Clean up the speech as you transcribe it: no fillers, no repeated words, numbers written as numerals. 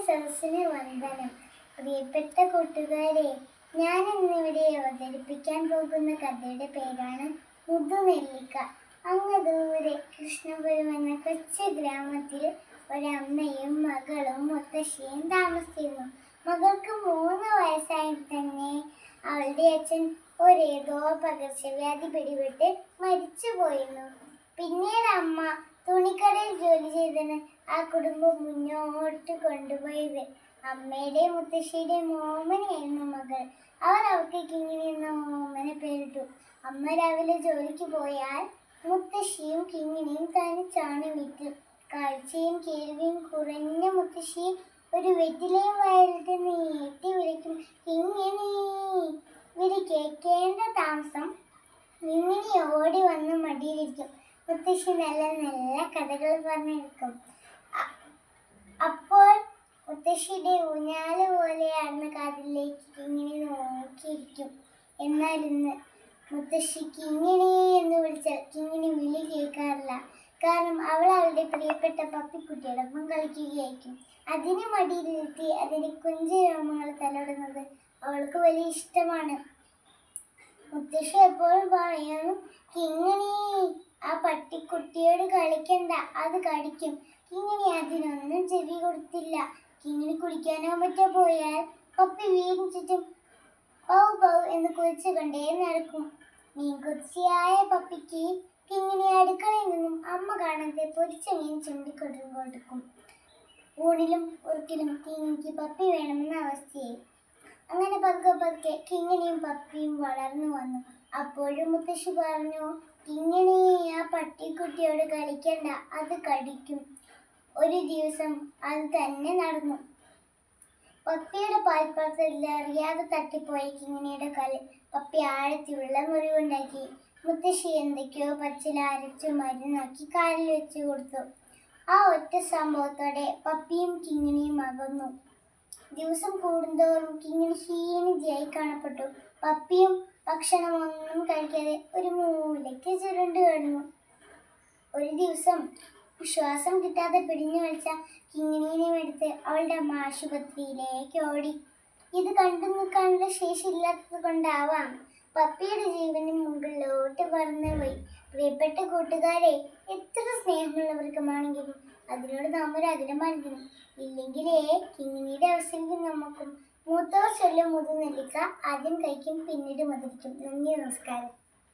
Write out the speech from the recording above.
സദസ്സിന് വന്ദനം. പ്രിയപ്പെട്ട കൂട്ടുകാരെ, ഞാൻ ഇന്നിവിടെ അവതരിപ്പിക്കാൻ പോകുന്ന കഥയുടെ പേരാണ് മുതുനെല്ലിക്ക. അങ്ങ് ദൂരെ കൃഷ്ണപുരം എന്ന കൊച്ചു ഗ്രാമത്തിൽ ഒരമ്മയും മകളും മുത്തശ്ശിയും താമസിച്ചിരുന്നു. മകൾക്ക് 3 വയസ്സായി തന്നെ അവളുടെ അച്ഛൻ ഒരേതോ പകർച്ചവ്യാധി പിടിപെട്ട് മരിച്ചുപോയിരുന്നു. പിന്നീട് അമ്മ തുണിക്കടയിൽ ജോലി ചെയ്താണ് ആ കുടുംബം മുന്നോട്ട് കൊണ്ടുപോയത്. അമ്മയുടെ മുത്തശ്ശിയുടെ ഓമനയായിരുന്നു മകൾ. അവർ അവർക്ക് കിങ്ങിണി എന്ന ഓമന പേരിട്ടു. അമ്മ രാവിലെ ജോലിക്ക് പോയാൽ മുത്തശ്ശിയും കിങ്ങിണിയും തനിച്ചാണ് വീട്ടിൽ. കാഴ്ചയും കേൾവിയും കുറഞ്ഞ മുത്തശ്ശി ഒരു വെറ്റിലയും വയലിട്ട് നീട്ടി വിളിക്കും, കിങ്ങിണി. വിളി കേൾക്കേണ്ട താമസം കിങ്ങിണി ഓടി വന്ന് മടിയിലിരിക്കും. മുത്തശ്ശി നല്ല നല്ല കഥകൾ പറഞ്ഞെടുക്കും. അപ്പോൾ മുത്തശ്ശിയുടെ ഊഞ്ഞാല് പോലെയായിരുന്ന കാതിലേക്ക് കിങ്ങിണി നോക്കിയിരിക്കും. എന്നാൽ ഇന്ന് മുത്തശ്ശി കിങ്ങിണി എന്ന് വിളിച്ചാൽ കിങ്ങിണി വിളി കേൾക്കാറില്ല. കാരണം അവൾ അവളുടെ പ്രിയപ്പെട്ട പപ്പിക്കുട്ടിയോടൊപ്പം കളിക്കുകയായിരിക്കും. അതിന് മടിയിലിരുത്തി അതിൻ്റെ കുഞ്ചു രോമങ്ങൾ തലോടുന്നത് അവൾക്ക് വലിയ ഇഷ്ടമാണ്. മുത്തശ്ശി എപ്പോഴും പറയും, കിങ്ങിണി, ആ പട്ടിക്കുട്ടിയോട് കളിക്കണ്ട, അത് കടിക്കും. കിങ്ങിണി അതിനൊന്നും ചെവി കൊടുത്തില്ല. കിങ്ങിണി കുടിക്കാനോ മറ്റോ പോയാൽ പപ്പി വീടിന് ചുറ്റും പൗ പൗ എന്ന് കുഴിച്ചു കൊണ്ടേ നടക്കും. മീൻകൊത്തിയായ പപ്പിക്ക് കിങ്ങിണി അടുക്കളയിൽ നിന്നും അമ്മ കാണാതെ പൊരിച്ച മീൻ ചുണ്ടിക്കൊടുക്കും. ഊണിലും ഉറുക്കിലും കിങ്ങിണിക്ക് പപ്പി വേണമെന്ന അവസ്ഥയായി. അങ്ങനെ പതുക്കെ കിങ്ങിണിയും പപ്പിയും വളർന്നു വന്നു. അപ്പോഴും മുത്തശ്ശി പറഞ്ഞു, കിങ്ങിണി, ആ പട്ടിക്കുട്ടിയോട് കളിക്കണ്ട, അത് കടിക്കും. ഒരു ദിവസം അത് തന്നെ നടന്നു. പപ്പിയുടെ പാൽപ്പാത്രത്തിൽ അറിയാതെ തട്ടിപ്പോയ കിങ്ങിണിയുടെ കാലിൽ പപ്പി ആഴത്തിലുള്ള മുറിവുണ്ടാക്കി. മുത്തശ്ശി എന്തൊക്കെയോ പച്ചില അരച്ചു മരുന്നാക്കി കാലിൽ വെച്ച് കൊടുത്തു. ആ ഒറ്റ സംഭവത്തോടെ പപ്പിയും കിങ്ങിണിയും അകന്നു. ദിവസം കൂടുന്തോറും കിങ്ങിണി ക്ഷീണിതയായി കാണപ്പെട്ടു. പപ്പിയും ഭക്ഷണമൊന്നും കഴിക്കാതെ ഒരു മൂലയ്ക്ക് ചുരുണ്ടു കിടന്നു. ഒരു ദിവസം ശ്വാസം കിട്ടാതെ പിടിഞ്ഞു കളിച്ച കിങ്ങിണിനെയും എടുത്ത് അവളുടെ അമ്മ ആശുപത്രിയിലേക്ക് ഓടി. ഇത് കണ്ടു നിൽക്കാനുള്ള ശേഷി ഇല്ലാത്തത് കൊണ്ടാവാം പപ്പിയുടെ ജീവനും മുകളിലോട്ട് പറന്നുപോയി. പ്രിയപ്പെട്ട കൂട്ടുകാരെ, എത്ര സ്നേഹമുള്ളവർക്കുമാണെങ്കിലും അതിനോട് നാം ഒരു അകലം പാലിക്കണം. ഇല്ലെങ്കിലേ കിങ്ങിണിയുടെ അവസ്ഥയ്ക്ക് നമുക്കും. മൂത്തവർ ചൊല്ലും മുതുനെല്ലിക്ക ആദ്യം കഴിക്കും, പിന്നീട് മധുരിക്കും. നന്ദി, നമസ്കാരം.